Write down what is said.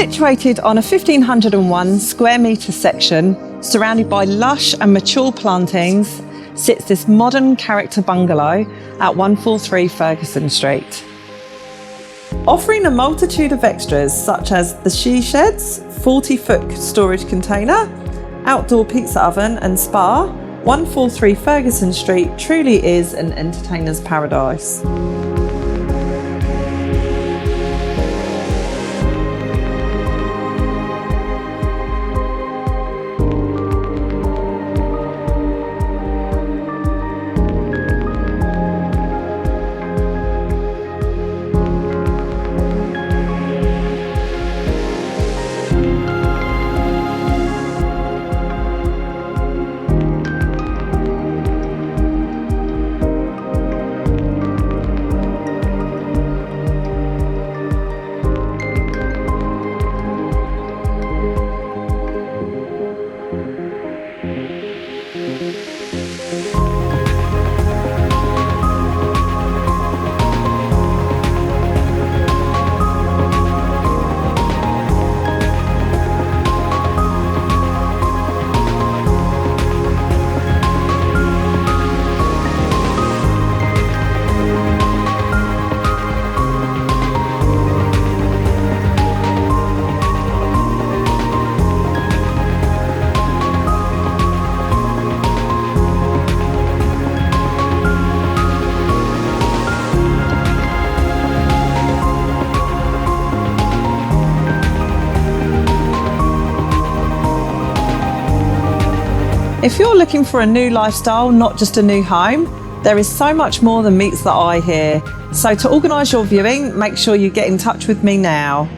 Situated on a 1501 square metre section, surrounded by lush and mature plantings, sits this modern character bungalow at 143 Ferguson Street. Offering a multitude of extras such as the she sheds, 40-foot storage container, outdoor pizza oven and spa, 143 Ferguson Street truly is an entertainer's paradise. If you're looking for a new lifestyle, not just a new home, there is so much more than meets the eye here. So to organise your viewing, make sure you get in touch with me now.